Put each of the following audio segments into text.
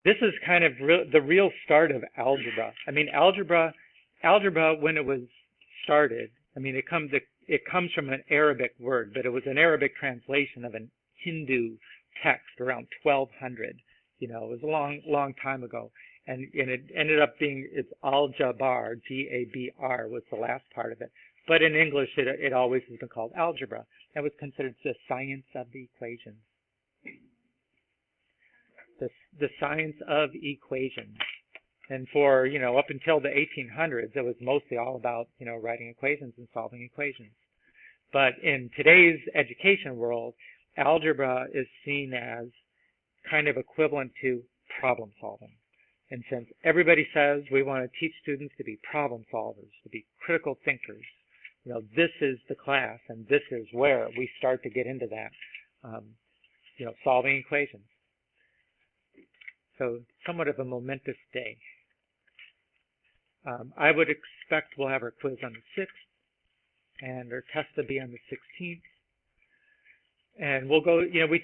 this is kind of the real start of algebra. I mean, algebra when it was started, I mean, it comes from an Arabic word, but it was an Arabic translation of an Hindu text around 1200. You know, it was a long time ago. And it ended up being, it's Al-Jabr, G-A-B-R was the last part of it. But in English, it always has been called algebra. It was considered the science of the equations. The science of equations. And for, you know, up until the 1800s, it was mostly all about, you know, writing equations and solving equations. But in today's education world, algebra is seen as kind of equivalent to problem solving. And since everybody says we want to teach students to be problem solvers, to be critical thinkers, you know, this is the class, and this is where we start to get into that, you know, solving equations. So somewhat of a momentous day. I would expect we'll have our quiz on the 6th, and our test will be on the 16th. And we'll go, you know, we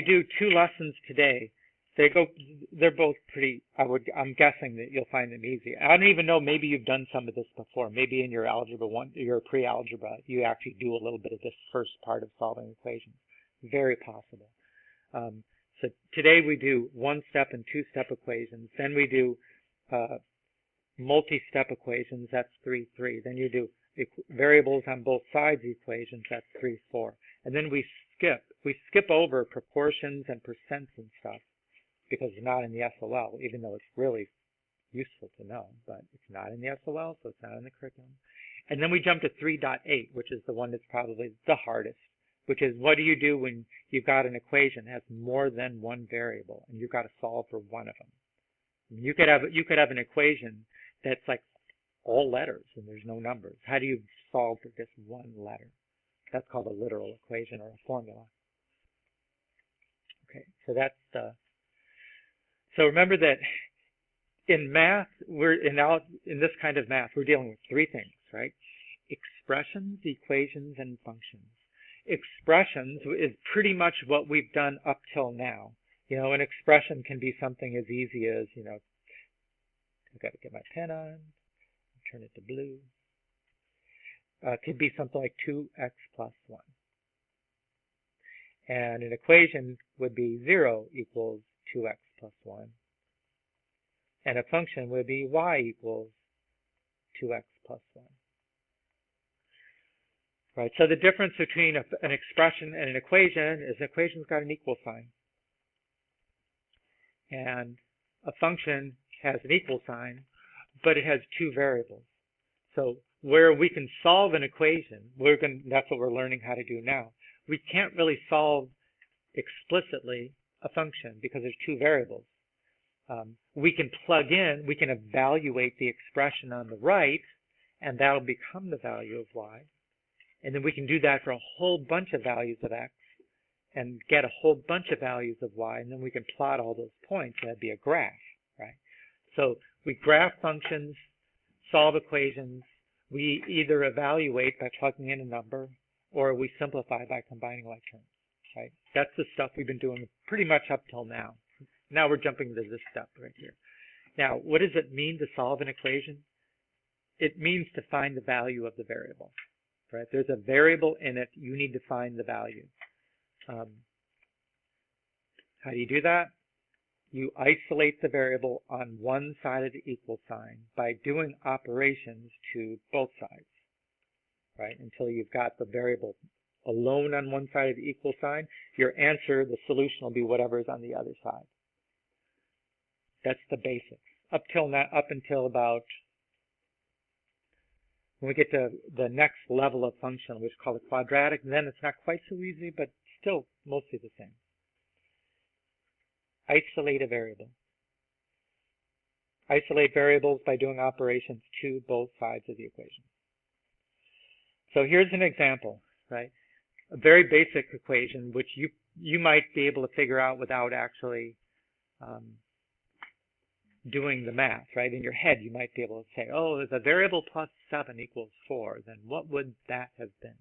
do 2 lessons today. They're both pretty, I'm guessing that you'll find them easy. I don't even know, maybe you've done some of this before. Maybe in your algebra 1, your pre-algebra, you actually do a little bit of this first part of solving equations. Very possible. So today we do 1-step and 2-step equations. Then we do multi-step equations, that's 3-3. Then you do variables on both sides equations, that's 3-4. And then we skip over proportions and percents and stuff, because it's not in the SOL, even though it's really useful to know, but it's not in the SOL, so it's not in the curriculum. And then we jump to 3.8, which is the one that's probably the hardest, which is what do you do when you've got an equation that has more than one variable, and you've got to solve for one of them. You could have an equation that's like all letters, and there's no numbers. How do you solve for just one letter? That's called a literal equation or a formula. Okay, so that's the... So remember that in math, in this kind of math, we're dealing with 3 things, right? Expressions, equations, and functions. Expressions is pretty much what we've done up till now. You know, an expression can be something as easy as, you know, I've got to get my pen on, turn it to blue. It could be something like 2x plus 1. And an equation would be 0 equals 2x plus 1. And a function would be y equals 2x plus 1. Right, so the difference between an expression and an equation is an equation's got an equal sign. And a function has an equal sign, but it has 2 variables. So where we can solve an equation, that's what we're learning how to do now. We can't really solve explicitly a function because there's 2 variables. We can plug in, we can evaluate the expression on the right, and that'll become the value of y. And then we can do that for a whole bunch of values of x and get a whole bunch of values of y, and then we can plot all those points. That'd be a graph, right? So we graph functions, solve equations. We either evaluate by plugging in a number, or we simplify by combining like terms, right? That's the stuff we've been doing pretty much up till now. Now we're jumping to this step right here. Now, what does it mean to solve an equation? It means to find the value of the variable, right? There's a variable in it. You need to find the value. How do you do that? You isolate the variable on one side of the equal sign by doing operations to both sides, right? Until you've got the variable alone on one side of the equal sign, your answer, the solution will be whatever is on the other side. That's the basics. Up until about, when we get to the next level of function, which is called a quadratic, then it's not quite so easy, but still mostly the same. Isolate a variable. Isolate variables by doing operations to both sides of the equation. So here's an example, right? A very basic equation, which you might be able to figure out without actually doing the math, right? In your head, you might be able to say, oh, if a variable plus 7 equals 4, then what would that have been?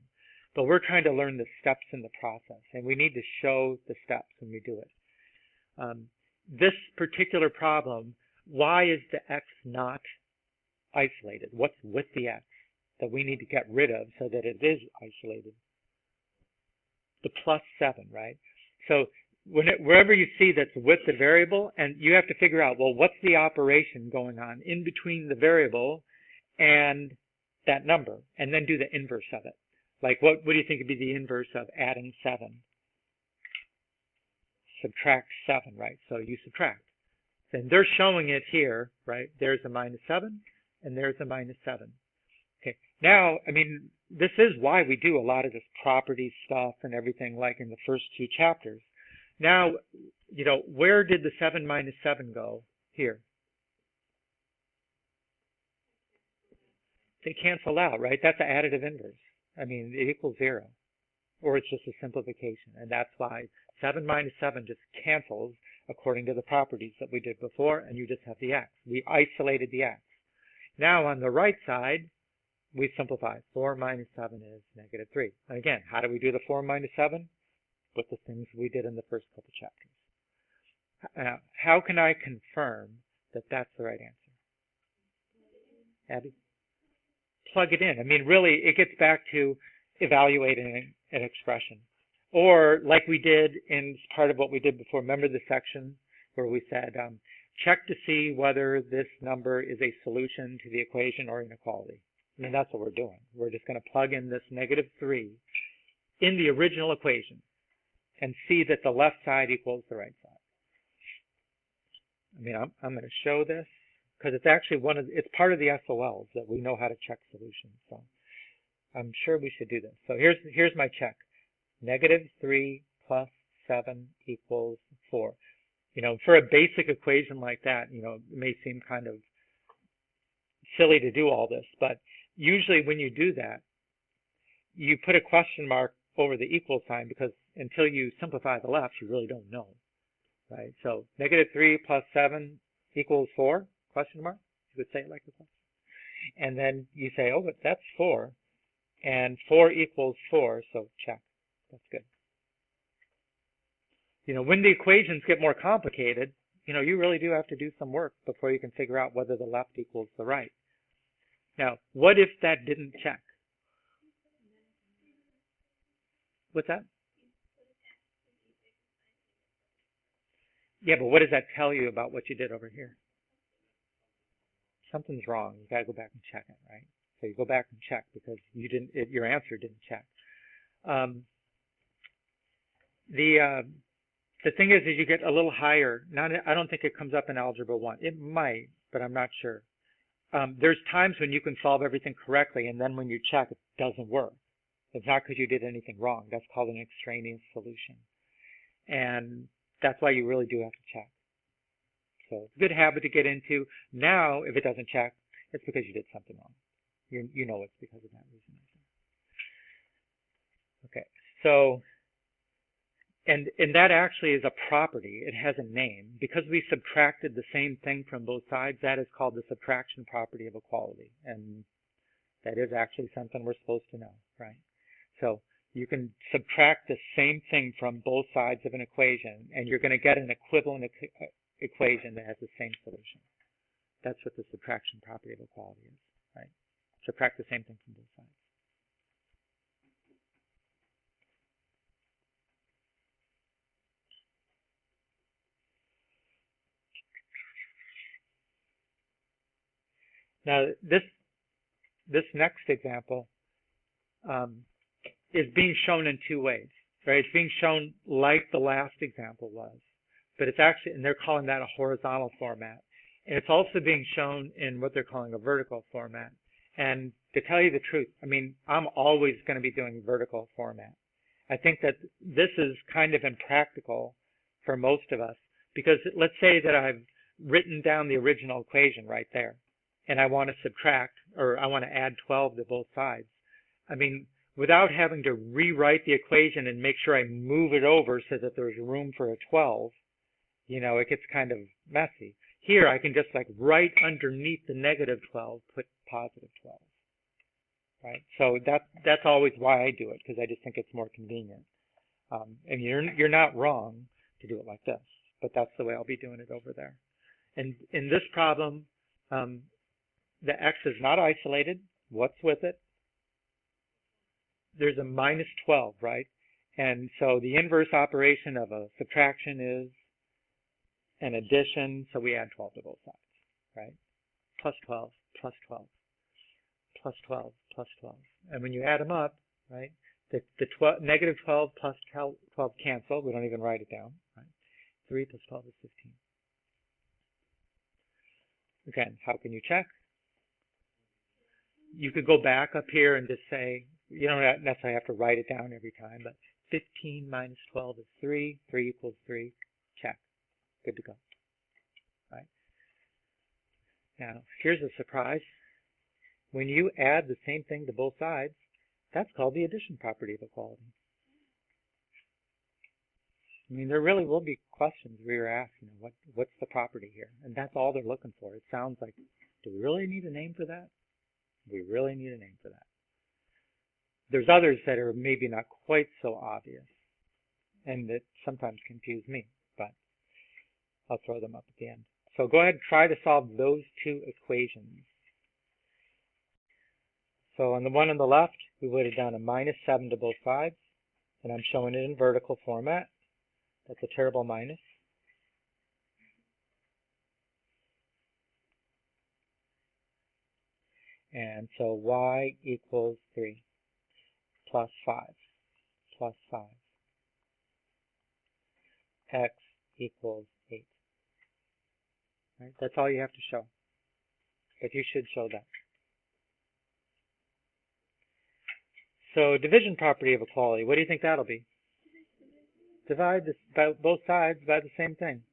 But we're trying to learn the steps in the process, and we need to show the steps when we do it. this particular problem, why is the x not isolated? What's with the x that we need to get rid of so that it is isolated? The +7, right? So wherever you see that's with the variable, and you have to figure out, well, what's the operation going on in between the variable and that number, and then do the inverse of it. Like, what do you think would be the inverse of adding 7? Subtract 7, right? So you subtract. And they're showing it here, right? There's a -7, and there's a -7. Okay, now, I mean, this is why we do a lot of this property stuff and everything like in the first 2 chapters. Now, you know, where did the 7 minus 7 go? Here. They cancel out, right? That's an additive inverse. I mean, it equals 0. Or it's just a simplification. And that's why 7 minus 7 just cancels according to the properties that we did before, and you just have the x. We isolated the x. Now on the right side, we simplify. 4 minus 7 is -3. And again, how do we do the 4 minus 7? With the things we did in the first couple chapters. How can I confirm that that's the right answer? Abby? Plug it in. I mean, really, it gets back to evaluating an expression. Or like we did in part of what we did before, remember the section where we said, check to see whether this number is a solution to the equation or inequality. I mean, that's what we're doing. We're just going to plug in this -3 in the original equation and see that the left side equals the right side. I mean, I'm going to show this because it's actually it's part of the SOLs that we know how to check solutions. So I'm sure we should do this. So here's my check. -3 plus 7 equals 4. You know, for a basic equation like that, you know, it may seem kind of silly to do all this, but usually when you do that, you put a question mark over the equal sign because until you simplify the left, you really don't know, right? So -3 plus 7 equals 4, question mark. You would say it like this. And then you say, oh, but that's 4. And 4 equals 4, so check. That's good. You know, when the equations get more complicated, you know, you really do have to do some work before you can figure out whether the left equals the right. Now, what if that didn't check? What's that? Yeah, but what does that tell you about what you did over here? Something's wrong. You got to go back and check it, right? So you go back and check because you didn't. Your answer didn't check. The thing is you get a little higher. Now, I don't think it comes up in Algebra 1. It might, but I'm not sure. There's times when you can solve everything correctly, and then when you check, it doesn't work. It's not because you did anything wrong. That's called an extraneous solution. And that's why you really do have to check. So it's a good habit to get into. Now, if it doesn't check, it's because you did something wrong. You know it's because of that reason. Okay, so, and that actually is a property. It has a name. Because we subtracted the same thing from both sides, that is called the subtraction property of equality. And that is actually something we're supposed to know, right? So you can subtract the same thing from both sides of an equation, and you're going to get an equivalent equation that has the same solution. That's what the subtraction property of equality is, right? Subtract the same thing from both sides. Now, this next example is being shown in 2 ways, right? It's being shown like the last example was, but it's actually, and they're calling that a horizontal format. And it's also being shown in what they're calling a vertical format. And to tell you the truth, I mean, I'm always going to be doing vertical format. I think that this is kind of impractical for most of us because let's say that I've written down the original equation right there, and I want to subtract, or I want to add 12 to both sides. I mean, without having to rewrite the equation and make sure I move it over so that there's room for a 12, you know, it gets kind of messy. Here, I can just like right underneath the -12 put +12, right? So that's always why I do it, because I just think it's more convenient. And you're not wrong to do it like this, but that's the way I'll be doing it over there. And in this problem, the x is not isolated. What's with it? There's a minus 12, right? And so the inverse operation of a subtraction is an addition, so we add 12 to both sides, right? Plus 12, plus 12, plus 12, plus 12. And when you add them up, right, the negative 12 plus 12 cancel. We don't even write it down, right? 3 plus 12 is 15. Again, how can you check? You could go back up here and just say, you don't necessarily have to write it down every time, but 15 minus 12 is 3. 3 equals 3. Check. Good to go. Right? Now, here's a surprise. When you add the same thing to both sides, that's called the addition property of equality. I mean, there really will be questions where you're asked, you know, what's the property here? And that's all they're looking for. It sounds like, do we really need a name for that? We really need a name for that. There's others that are maybe not quite so obvious and that sometimes confuse me, but I'll throw them up at the end. So go ahead and try to solve those two equations. So on the one on the left, we would have done a minus 7 to both sides, and I'm showing it in vertical format. That's a terrible minus. And so y equals 3 plus 5 plus 5. X equals 8. Right? That's all you have to show. But you should show that. So division property of equality, what do you think that'll be? Divide both sides by the same thing.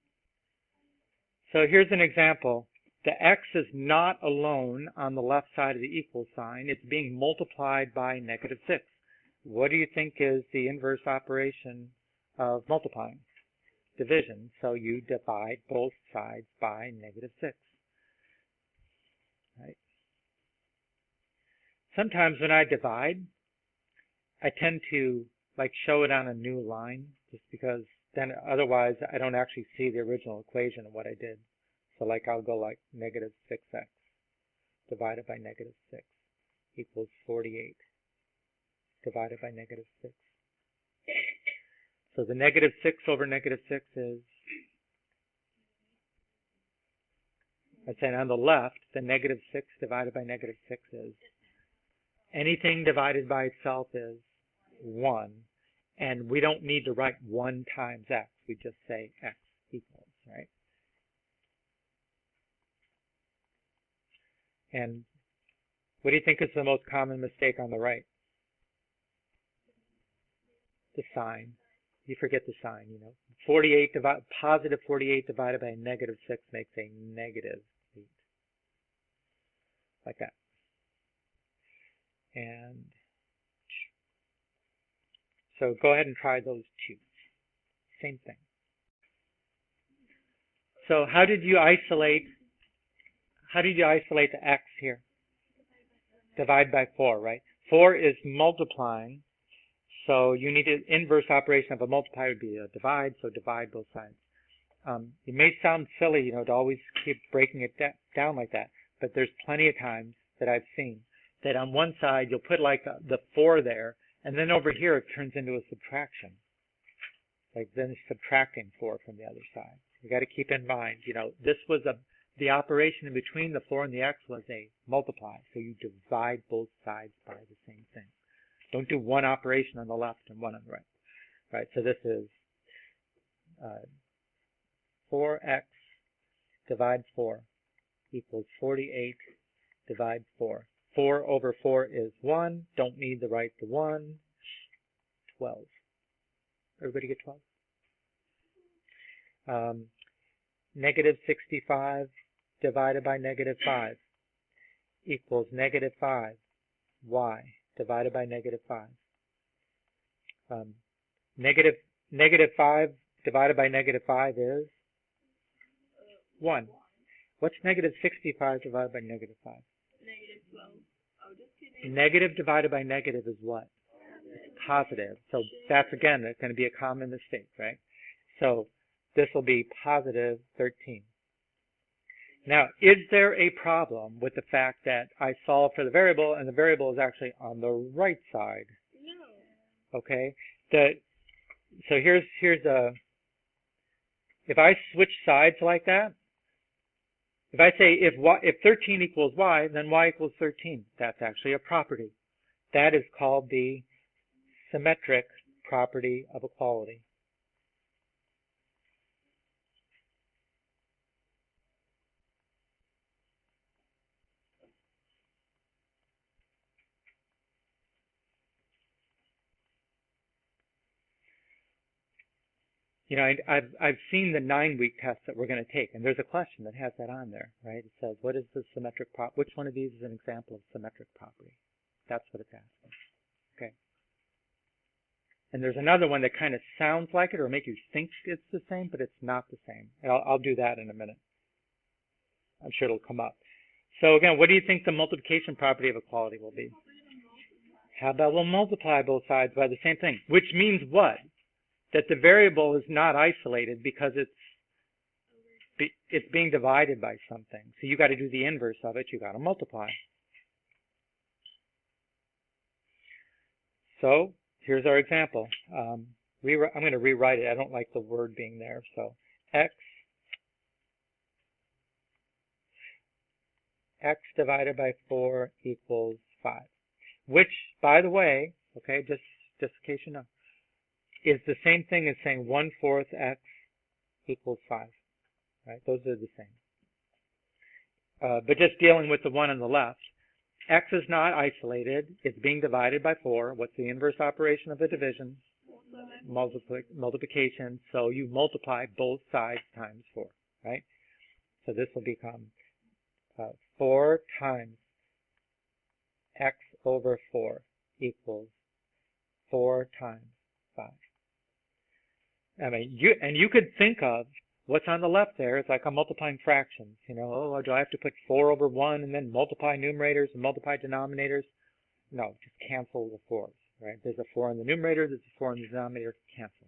So here's an example. The x is not alone on the left side of the equal sign. It's being multiplied by negative 6. What do you think is the inverse operation of multiplying? Division. So you divide both sides by negative 6. Right? Sometimes when I divide, I tend to show it on a new line just because then otherwise I don't actually see the original equation of what I did. So I'll go negative 6x divided by negative 6 equals 48 divided by negative 6. So the negative 6 over negative 6 is, I'm saying on the left, the negative 6 divided by negative 6 is, anything divided by itself is 1. And we don't need to write 1 times x. We just say x equals, right? And what do you think is the most common mistake on the right? The sign. You forget the sign, you know. Positive 48 divided by negative 6 makes a negative 8. Like that. And so go ahead and try those two. Same thing. So how did you isolate the x here? Divide by 4, right? 4 is multiplying. So you need an inverse operation of a multiply would be a divide, so divide both sides. It may sound silly, you know, to always keep breaking it down like that, but there's plenty of times that I've seen that on one side you'll put the 4 there, and then over here it turns into a subtraction. Then it's subtracting 4 from the other side. You got to keep in mind, you know, this was the operation in between the 4 and the x was a multiply, so you divide both sides by the same thing. Don't do one operation on the left and one on the right. Right, so this is 4x divide 4 equals 48 divide 4. 4 over 4 is 1. Don't need to write the 1. 12. Everybody get 12? Negative 65 divided by negative 5 equals negative 5. Y divided by negative 5. Negative 5 divided by negative 5 is 1. What's negative 65 divided by negative 5? Negative 12. Oh, just kidding. Negative divided by negative is what? It's positive. So that's, again, that's going to be a common mistake, right? So this will be positive 13. Now, is there a problem with the fact that I solve for the variable and the variable is actually on the right side? No. Okay. So here's if I switch sides like that, if I say if 13 equals y, then y equals 13. That's actually a property. That is called the symmetric property of equality. You know, I've seen the 9-week test that we're going to take, and there's a question that has that on there, right? It says, what is the symmetric which one of these is an example of symmetric property? That's what it's asking. Okay. And there's another one that kind of sounds like it or make you think it's the same, but it's not the same. And I'll do that in a minute. I'm sure it'll come up. So again, what do you think the multiplication property of equality will be? How about we'll multiply both sides by the same thing, which means what? That the variable is not isolated because it's being divided by something. So you got to do the inverse of it. You got to multiply. So here's our example. I'm going to rewrite it. I don't like the word being there. So x divided by 4 equals 5. Which, by the way, okay, just in case you know, is the same thing as saying 1/4 x equals 5. Right? Those are the same. But just dealing with the one on the left, x is not isolated. It's being divided by 4. What's the inverse operation of the division? Multiplication. So you multiply both sides times 4, right? So this will become 4 times x over 4 equals 4 times 5. I mean, you could think of what's on the left there. It's like I'm multiplying fractions. You know, oh, do I have to put 4 over 1 and then multiply numerators and multiply denominators? No, just cancel the 4s, right? There's a 4 in the numerator, there's a 4 in the denominator, cancel.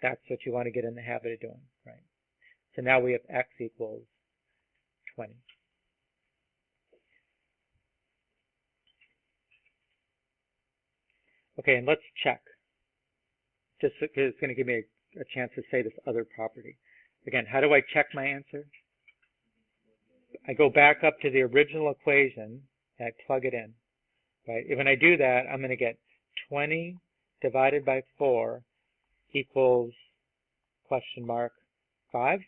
That's what you want to get in the habit of doing, right? So now we have x equals 20. Okay, and let's check. Just because it's going to give me a chance to say this other property. Again, how do I check my answer? I go back up to the original equation and I plug it in. Right? When I do that, I'm going to get 20 divided by 4 equals question mark 5.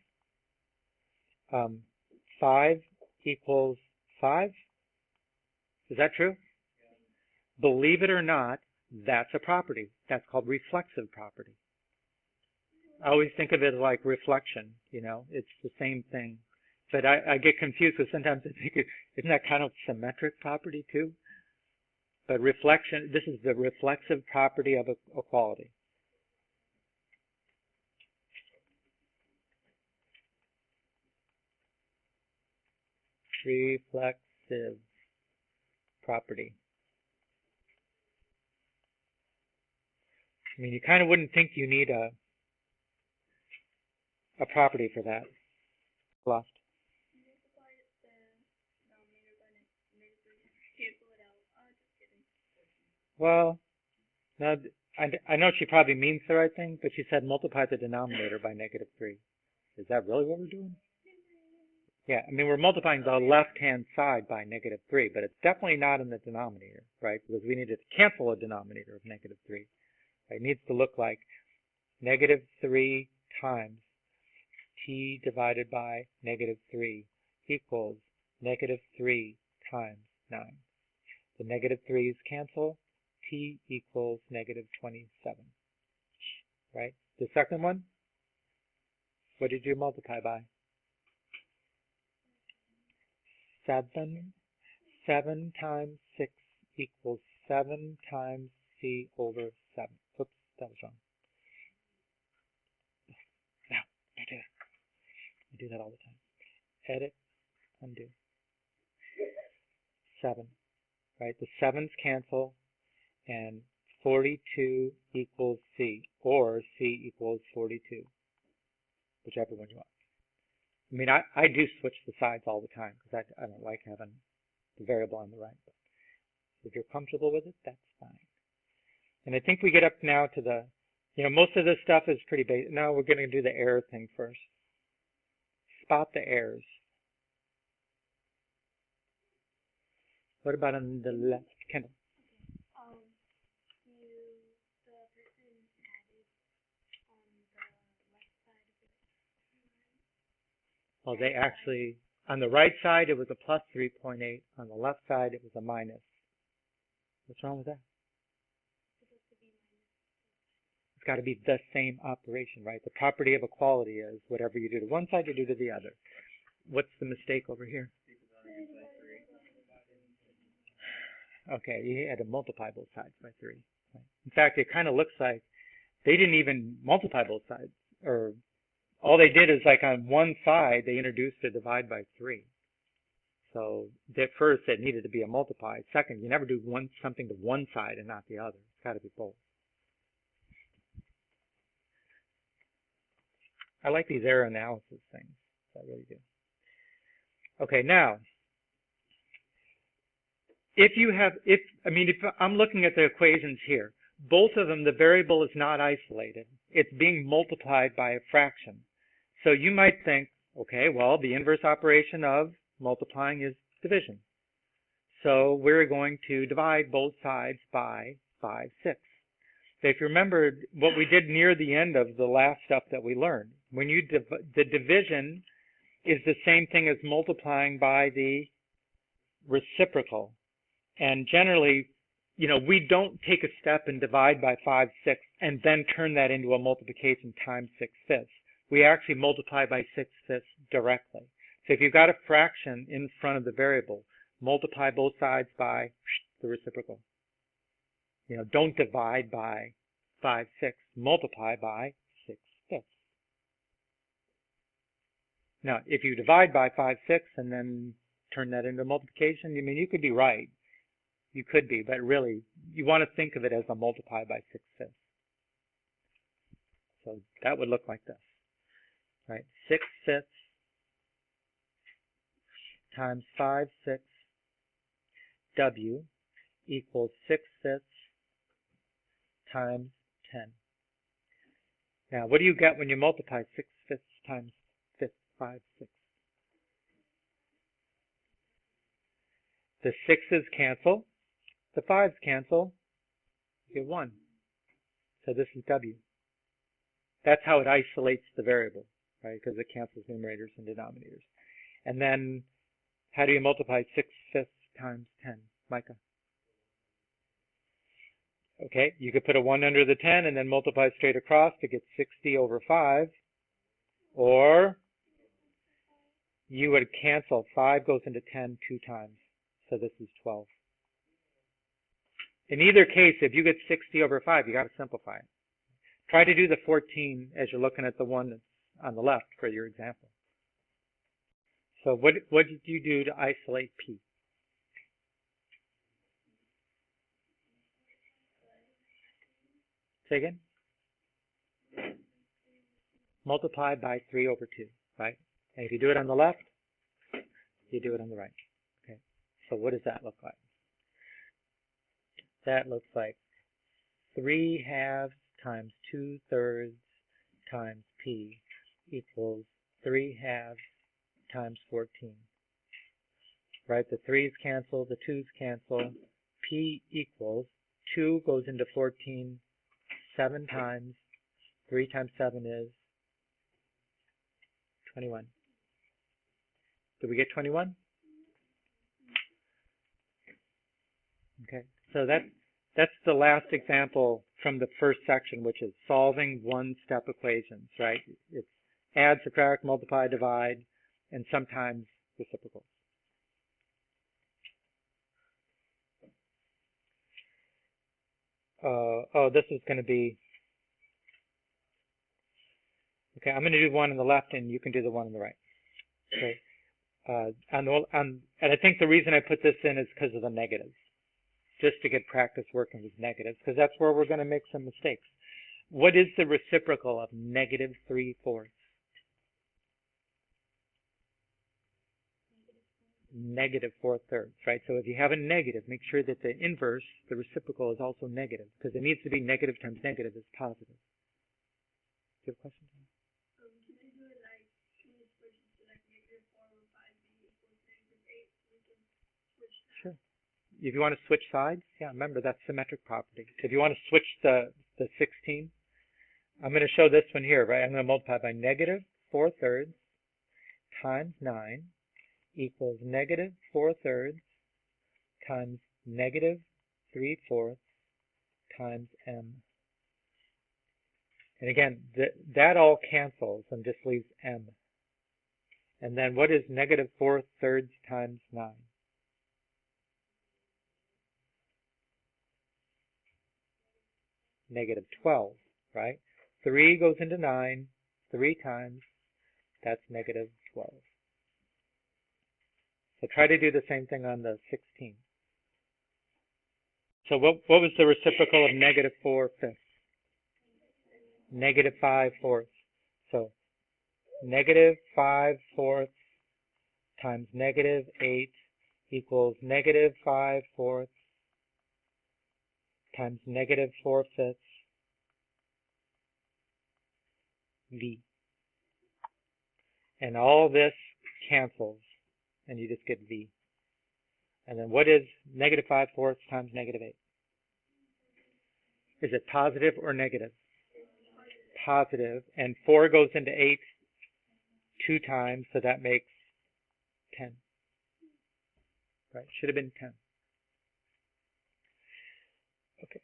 5 equals 5. Is that true? Believe it or not, that's a property. That's called reflexive property. I always think of it like reflection, you know, it's the same thing. But I get confused because sometimes I think, isn't that kind of symmetric property too? But reflection, this is the reflexive property of equality. Reflexive property. I mean, you kind of wouldn't think you need a property for that. Left. Well, now I know she probably means the right thing, but she said multiply the denominator by -3. Is that really what we're doing? Yeah, I mean, we're multiplying the left-hand side by -3, but it's definitely not in the denominator, right? Because we need to cancel a denominator of -3. It needs to look like -3 times t divided by -3 equals -3 times 9. The -3's cancel. T equals -27. Right? The second one, what did you multiply by? 7. 7 times 6 equals 7 times c over 7. Oops, that was wrong. No, don't do that. I do that all the time. Edit, undo. 7. Right? The 7's cancel, and 42 equals c, or c equals 42. whichever one you want. I mean, I do switch the sides all the time because I don't like having the variable on the right. But if you're comfortable with it, that's fine. And I think we get up now to the, most of this stuff is pretty basic. Now we're going to do the error thing first. Spot the errors. What about on the left, Kendall? Well, they actually, on the right side, it was a plus 3.8. On the left side, it was a minus. What's wrong with that? It's got to be the same operation, right? The property of equality is whatever you do to one side, you do to the other. What's the mistake over here? Okay, you had to multiply both sides by 3. Right? In fact, it kind of looks like they didn't even multiply both sides, or all they did is like on one side, they introduced a divide by 3. So at first it needed to be a multiply. Second, you never do something to one side and not the other. It's got to be both. I like these error analysis things. I really do. Okay, now, if I'm looking at the equations here, both of them, the variable is not isolated. It's being multiplied by a fraction. So you might think, okay, well, the inverse operation of multiplying is division. So we're going to divide both sides by 5/6. So if you remember what we did near the end of the last stuff that we learned, when you the division is the same thing as multiplying by the reciprocal. And generally, we don't take a step and divide by 5/6 and then turn that into a multiplication times 6/5. We actually multiply by 6/5 directly. So if you've got a fraction in front of the variable, multiply both sides by the reciprocal. Don't divide by 5/6. Multiply by 6/5. Now, if you divide by 5/6 and then turn that into multiplication, you could be right. You could be, but really, you want to think of it as a multiply by 6/5. So that would look like this, right? 6/5 times 5/6 W equals 6/5 times 10. Now, what do you get when you multiply 6/5 times 5/6? The 6's cancel, the 5's cancel, you get 1. So this is W. That's how it isolates the variable, right? Because it cancels numerators and denominators. And then, how do you multiply 6/5 times 10? Micah? Okay, you could put a 1 under the 10 and then multiply straight across to get 60 over 5. Or you would cancel. 5 goes into 10 2 times. So this is 12. In either case, if you get 60 over 5, you got to simplify it. Try to do the 14 as you're looking at the one that's on the left for your example. So what did you do to isolate P? Say again? Multiply by 3 over 2, right? And if you do it on the left, you do it on the right. Okay. So what does that look like? That looks like 3/2 times 2/3 times P equals 3/2 times 14. Right? The 3's cancel, the 2's cancel. P equals 2 goes into 14 7 times. 3 times 7 is 21. Did we get 21? Okay. So that's the last example from the first section, which is solving one-step equations, right? It's add, subtract, multiply, divide, and sometimes reciprocals. This is going to be, okay, I'm going to do one on the left and you can do the one on the right. Okay. And I think the reason I put this in is because of the negatives, just to get practice working with negatives, because that's where we're going to make some mistakes. What is the reciprocal of -3/4? negative 4/3, right? So if you have a negative, make sure that the inverse, the reciprocal, is also negative, because it needs to be negative times negative is positive. Do you have a question? Can I do it like, can we switch it to like negative 4 over 5b equals negative 8? We can switch that. Sure. If you want to switch sides, yeah, remember that's symmetric property. If you want to switch the 16, I'm going to show this one here, right? I'm going to multiply by negative 4/3 times 9 equals negative 4/3 times negative 3/4 times m. And again, that all cancels and just leaves m. And then what is negative 4/3 times 9? Negative 12, right? 3 goes into 9 3 times. That's negative 12. So try to do the same thing on the 16. So what was the reciprocal of negative 4/5? Negative 5/4. So negative 5/4 times negative 8 equals negative 5/4 times negative 4/5 v. And all this cancels, and you just get v. And then what is negative 5/4 times negative 8? Is it positive or negative? Positive. And 4 goes into 8 2 times, so that makes 10. Right? Should have been 10. Okay.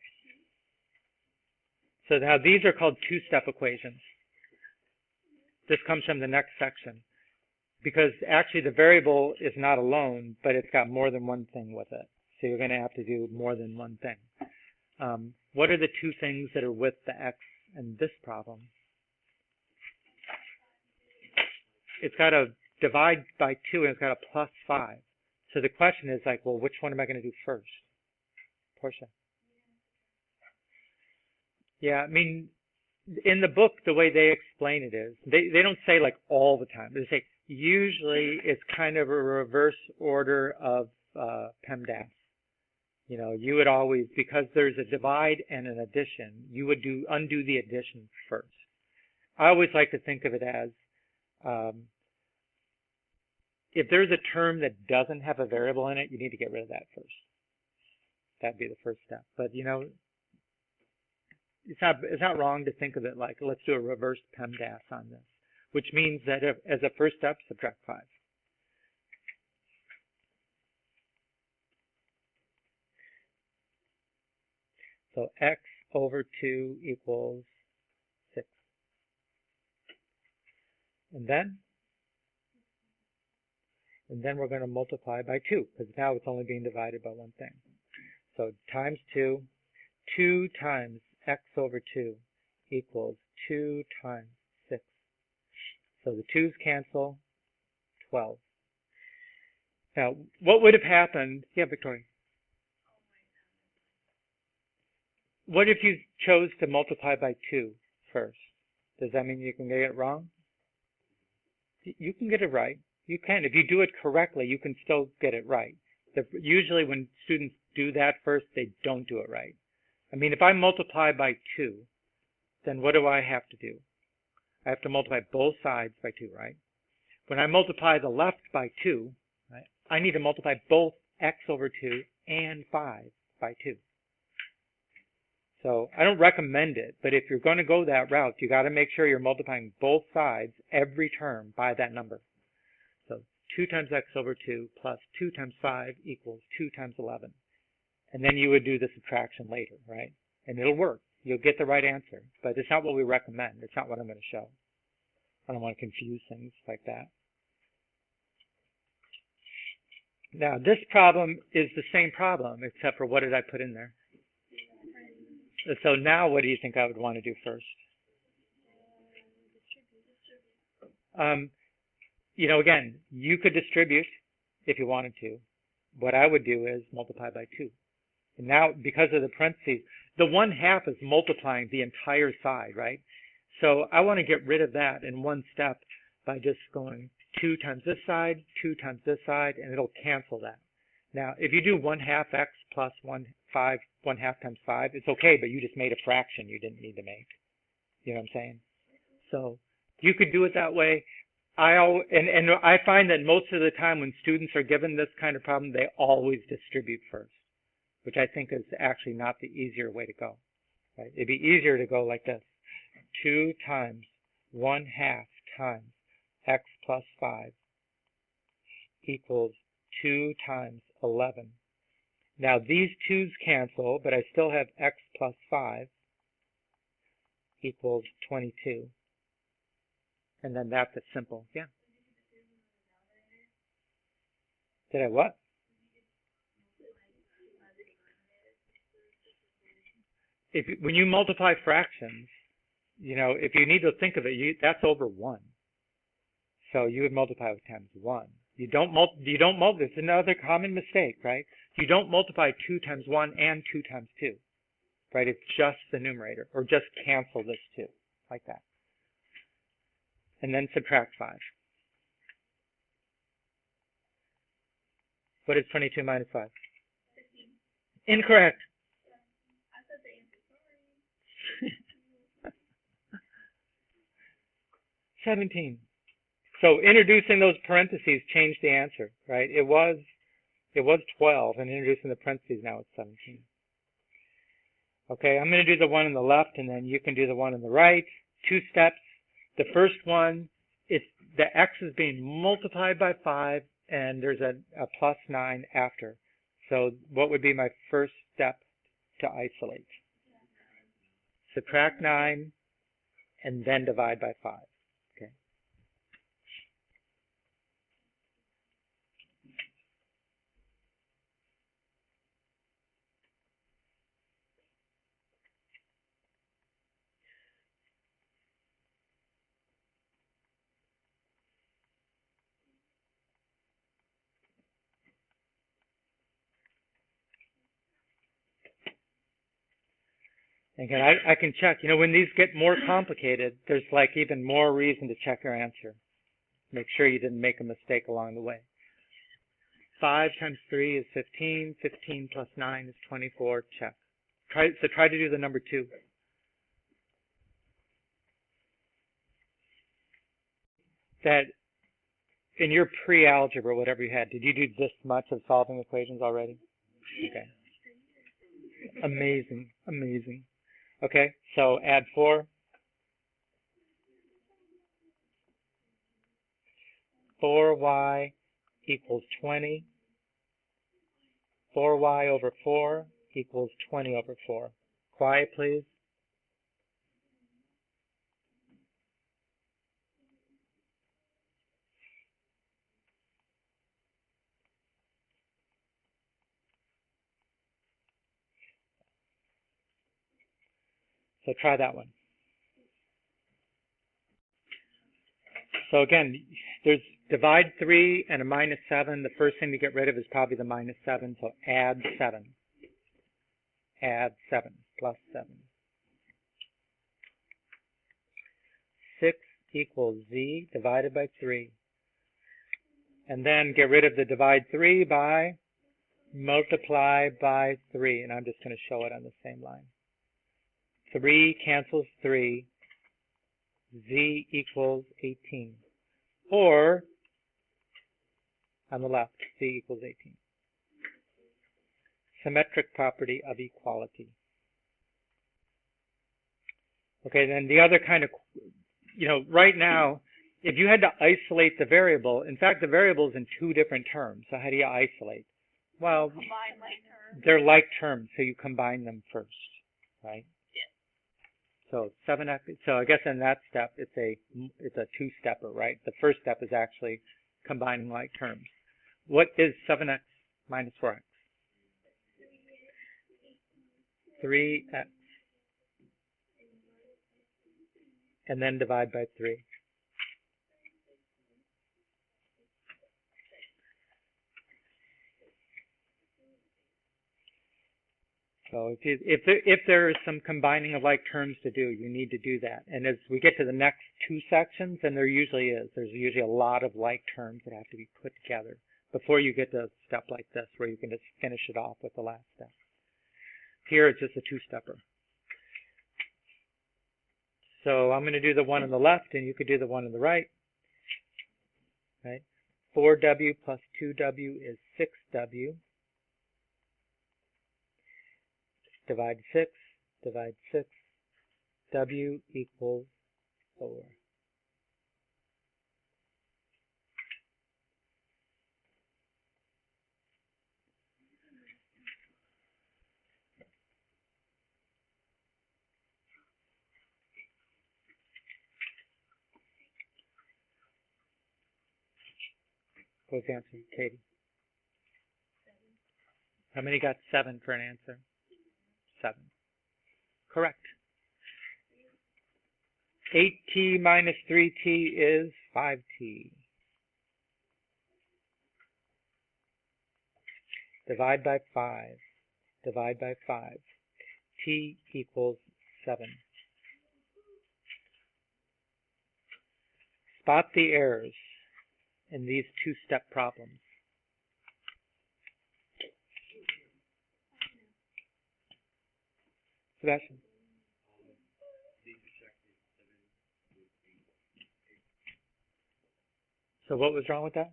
So now these are called two-step equations. This comes from the next section, because actually the variable is not alone, but it's got more than one thing with it. So you're going to have to do more than one thing. What are the two things that are with the x in this problem? It's got a divide by 2 and it's got a plus 5. So the question is like, well, which one am I going to do first? Portia? Yeah, I mean, in the book, the way they explain it is, they don't say like all the time. They say usually it's kind of a reverse order of PEMDAS. You know, you would always, because there's a divide and an addition, you would undo the addition first. I always like to think of it as, if there's a term that doesn't have a variable in it, you need to get rid of that first. That'd be the first step. But you know, it's not wrong to think of it like, let's do a reverse PEMDAS on this, which means that if, as a first step, subtract 5. So x over 2 equals 6. And then we're going to multiply by 2, because now it's only being divided by one thing. So times 2, 2 times x over 2 equals 2 times 6. So the 2's cancel, 12. Now, what would have happened? Yeah, Victoria. What if you chose to multiply by 2 first? Does that mean you can get it wrong? You can get it right. You can. If you do it correctly, you can still get it right. Usually when students do that first, they don't do it right. I mean, if I multiply by 2, then what do I have to do? I have to multiply both sides by 2, right? When I multiply the left by 2, right, I need to multiply both x over 2 and 5 by 2. So I don't recommend it, but if you're going to go that route, you got to make sure you're multiplying both sides every term by that number. So 2 times x over 2 plus 2 times 5 equals 2 times 11. And then you would do the subtraction later, right? And it'll work. You'll get the right answer, but it's not what we recommend. It's not what I'm going to show. I don't want to confuse things like that. Now, this problem is the same problem, except for what did I put in there? So now what do you think I would want to do first? You know, again, you could distribute if you wanted to. What I would do is multiply by 2. And now, because of the parentheses, the 1/2 is multiplying the entire side, right? So I want to get rid of that in one step by just going 2 times this side, 2 times this side, and it'll cancel that. Now, if you do 1/2 x plus 1/5, 1/2 times 5, it's okay, but you just made a fraction you didn't need to make. You know what I'm saying? So you could do it that way. And I find that most of the time when students are given this kind of problem, they always distribute first, which I think is actually not the easier way to go. Right? It'd be easier to go like this. 2 times 1/2 times x plus 5 equals 2 times 11. Now these 2's cancel, but I still have x plus 5 equals 22. And then that's a simple, yeah. Did I what? When you multiply fractions, you know, if you need to think of it, that's over 1. So you would multiply with times 1. You don't multiply. It's another common mistake, right? You don't multiply 2 times 1 and 2 times 2, right? It's just the numerator, or just cancel this 2, like that. And then subtract 5. What is 22 minus 5? 15. Incorrect. I said the answer, sorry. 17. So introducing those parentheses changed the answer, right? It was 12, and introducing the parentheses, now it's 17. Okay, I'm going to do the one on the left, and then you can do the one on the right. 2 steps. The first one, the x is being multiplied by 5, and there's a plus 9 after. So what would be my first step to isolate? Subtract 9, and then divide by 5. Okay. Again, I can check. You know, when these get more complicated, there's like even more reason to check your answer. Make sure you didn't make a mistake along the way. 5 times 3 is 15. 15 plus 9 is 24. Check. Try to do the number 2. That in your pre-algebra, whatever you had, did you do this much of solving equations already? Okay. Amazing. Amazing. Okay, so add 4. 4y equals 20. 4y over 4 equals 20 over 4. Quiet, please. So try that one. So again, there's divide 3 and a minus 7. The first thing to get rid of is probably the minus 7, so add 7. Add 7, plus 7. 6 equals z divided by 3. And then get rid of the divide 3 by multiply by 3. And I'm just going to show it on the same line. 3 cancels 3. Z equals 18. Or, on the left, Z equals 18. Symmetric property of equality. Okay, then the other kind of, you know, right now, if you had to isolate the variable, in fact, the variable is in 2 different terms. So how do you isolate? Well, Combine like terms. they're like terms, so you combine them first, right? So 7x. So I guess in that step, it's a 2-stepper, right? The first step is actually combining like terms. What is 7x minus 4x? 3x. And then divide by 3. So if there is some combining of like terms to do, you need to do that. And as we get to the next two sections, and there usually is, there's usually a lot of like terms that have to be put together before you get to a step like this, where you can just finish it off with the last step. Here it's just a two-stepper. So I'm going to do the one on the left, and you could do the one on the right. Right? 4W plus 2W is 6W. Divide 6, divide 6, W equals 4. What's the answer, Katie? How many got 7 for an answer? 7. Correct. 8t minus 3t is 5t. Divide by 5. Divide by 5. T equals 7. Spot the errors in these two-step problems. Sebastian? So what was wrong with that?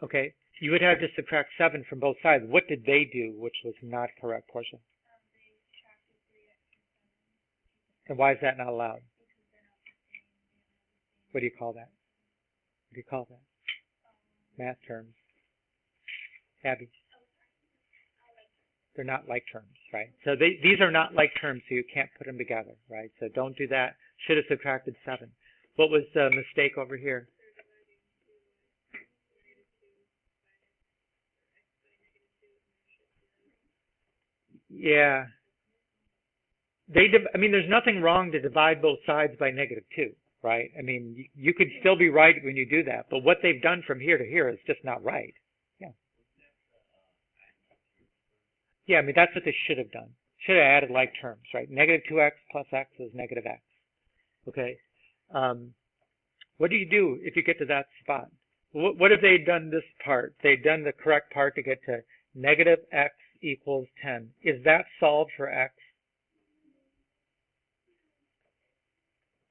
Okay, you would have to subtract 7 from both sides. What did they do, which was not correct, Portia? And why is that not allowed? What do you call that? What do you call that? Math terms. Abby? They're not like terms, right? So these are not like terms, so you can't put them together, right? So don't do that. Should have subtracted 7. What was the mistake over here? Yeah. I mean, there's nothing wrong to divide both sides by -2, right? I mean, you could still be right when you do that, but what they've done from here to here is just not right. Yeah. Yeah, I mean, that's what they should have done. Should have added like terms, right? -2x plus x is -x. Okay. What do you do if you get to that spot? What if they'd done this part? They'd done the correct part to get to -x equals 10. Is that solved for x?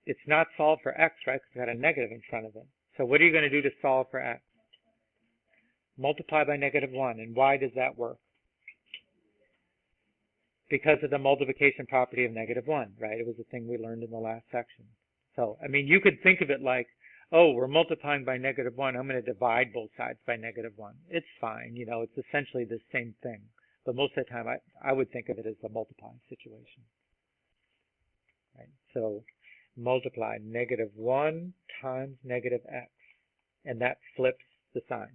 It's not solved for x, right? Because it's got a negative in front of it. So what are you going to do to solve for x? Multiply by -1. And why does that work? Because of the multiplication property of -1, right? It was a thing we learned in the last section. So, I mean, you could think of it like, oh, we're multiplying by -1. I'm going to divide both sides by -1. It's fine. You know, it's essentially the same thing. But most of the time, I would think of it as a multiplying situation. Right? So, multiply -1 times -x, and that flips the sign.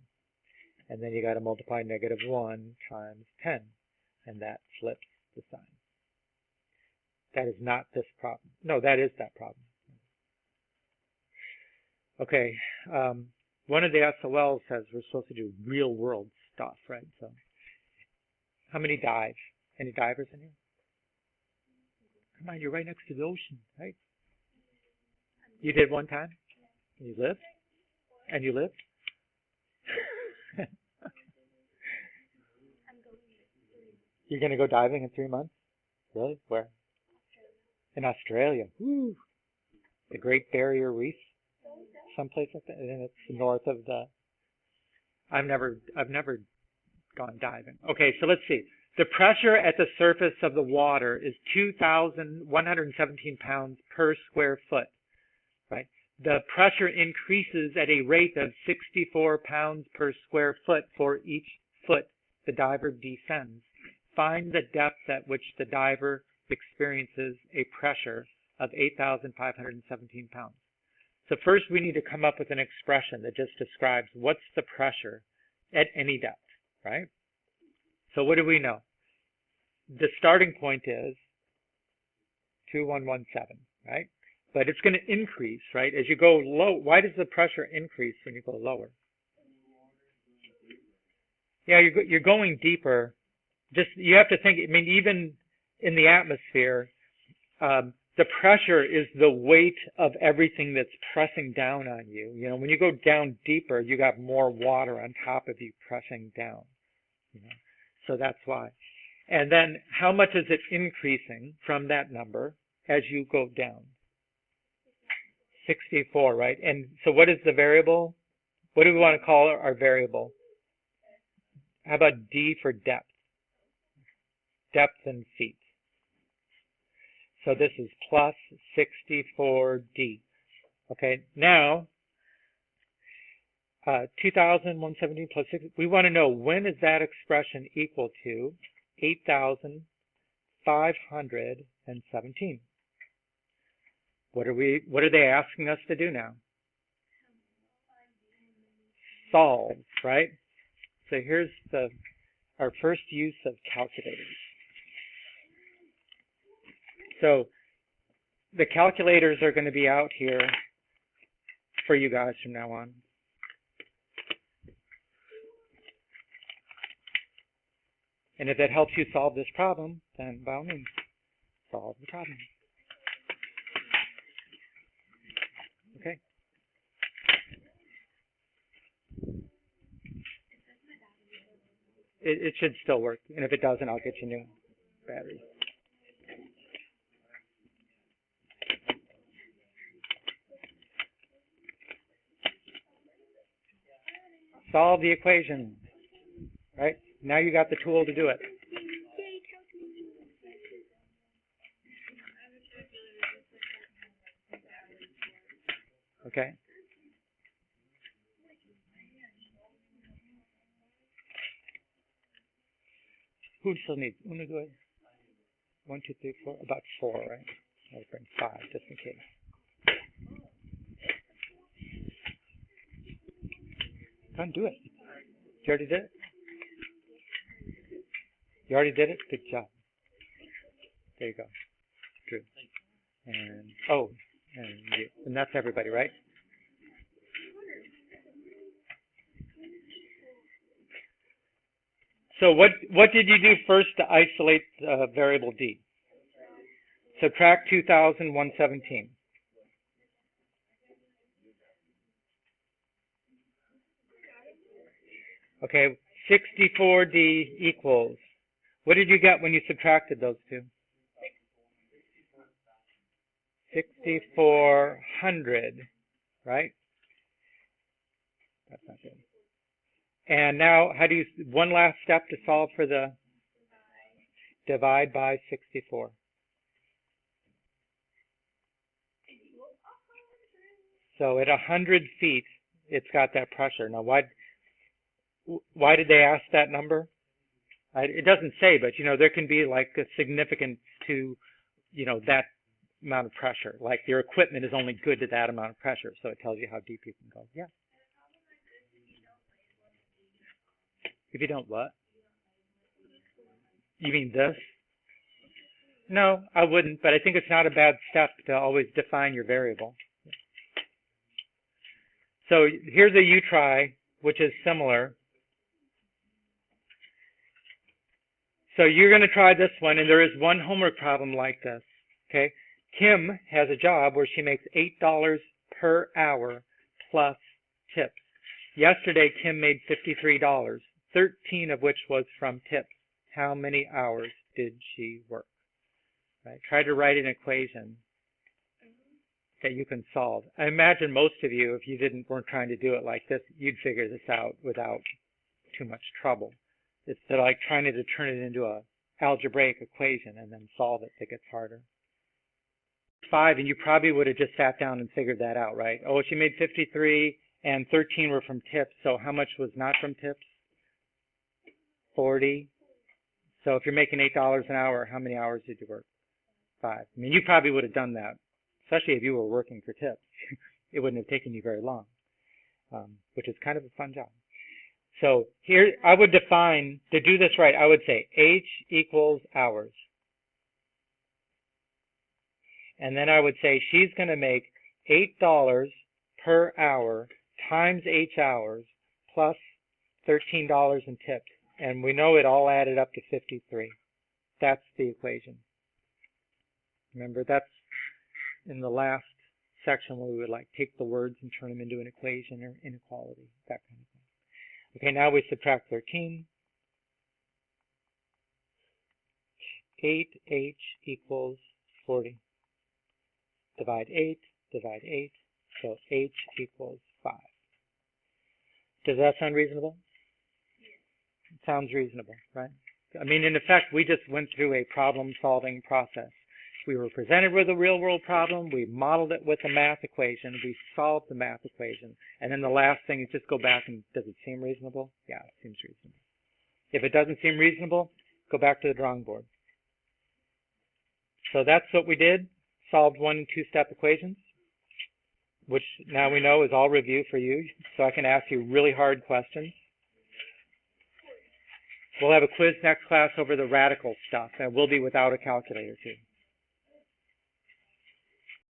And then you got to multiply -1 times 10, and that flips the sign. That is not this problem. No, that is that problem. Okay, one of the SOLs says we're supposed to do real world stuff, right? So, how many dive? Any divers in here? Come on, you're right next to the ocean, right? You did one time? And you lived? And you lived? You're going to go diving in 3 months? Really? Where? In Australia. Woo! The Great Barrier Reef? Someplace like that. And it's north of the... I've never gone diving. Okay, so let's see. The pressure at the surface of the water is 2,117 pounds per square foot. Right? The pressure increases at a rate of 64 pounds per square foot for each foot the diver descends. Find the depth at which the diver experiences a pressure of 8,517 pounds. So first we need to come up with an expression that just describes what's the pressure at any depth, right? So what do we know? The starting point is 2,117, right? But it's going to increase, right? As you go low, why does the pressure increase when you go lower? Yeah, you're going deeper. Just you have to think. I mean, even in the atmosphere, the pressure is the weight of everything that's pressing down on you. You know, when you go down deeper, you got more water on top of you pressing down. You know, so that's why. And then how much is it increasing from that number as you go down? 64, right? And so what is the variable? What do we want to call our variable? How about D for depth? Depth in feet. So this is plus 64D. Okay, now 2,117 plus 6. We want to know, when is that expression equal to 8,517? What are they asking us to do now? Solve, right? So here's our first use of calculators. So the calculators are going to be out here for you guys from now on. And if it helps you solve this problem, then by all means, solve the problem. Okay. It should still work. And if it doesn't, I'll get you new batteries. Solve the equation, right? Now you got the tool to do it. Okay. Who still needs? Una, do it. 1, 2, 3, 4. About 4, right? I'll bring 5 just in case. Come on, do it. You already did it? You already did it? Good job. There you go. Drew. And, oh, and that's everybody, right? So what did you do first to isolate variable D? Subtract 2,117. Okay, 64D equals, what did you get when you subtracted those two? 6,400, right? That's not good. And now, how do you, one last step to solve for the divide by 64. So at 100 feet, it's got that pressure. Now, why did they ask that number? It doesn't say, but, you know, there can be like a significance to, you know, that amount of pressure. Like your equipment is only good to that amount of pressure, so it tells you how deep you can go. Yeah. If you don't what? You mean this? No, I wouldn't, but I think it's not a bad step to always define your variable. So here's a U-try, which is similar. So you're going to try this one, and there is one homework problem like this. Okay, Kim has a job where she makes $8 per hour plus tips. Yesterday, Kim made $53, 13 of which was from tips. How many hours did she work? Right? Try to write an equation that you can solve. I imagine most of you, if you weren't trying to do it like this, you'd figure this out without too much trouble. It's like trying to turn it into a algebraic equation and then solve it that gets harder. 5, and you probably would have just sat down and figured that out, right? Oh, she made 53 and 13 were from tips, so how much was not from tips? 40. So if you're making $8 an hour, how many hours did you work? 5. I mean, you probably would have done that, especially if you were working for tips. It wouldn't have taken you very long, which is kind of a fun job. So here, I would define, to do this right, I would say H equals hours. And then I would say she's going to make $8 per hour times H hours plus $13 in tips. And we know it all added up to 53. That's the equation. Remember, that's in the last section where we would like take the words and turn them into an equation or inequality, that kind of thing. Okay, now we subtract 13. 8h equals 40. Divide 8, divide 8, so h equals 5. Does that sound reasonable? It sounds reasonable, right? I mean, in effect, we just went through a problem-solving process. We were presented with a real-world problem, we modeled it with a math equation, we solved the math equation, and then the last thing is just go back and, does it seem reasonable? Yeah, it seems reasonable. If it doesn't seem reasonable, go back to the drawing board. So that's what we did, solved 1- and 2-step equations, which now we know is all review for you, so I can ask you really hard questions. We'll have a quiz next class over the radical stuff, and we'll be without a calculator too.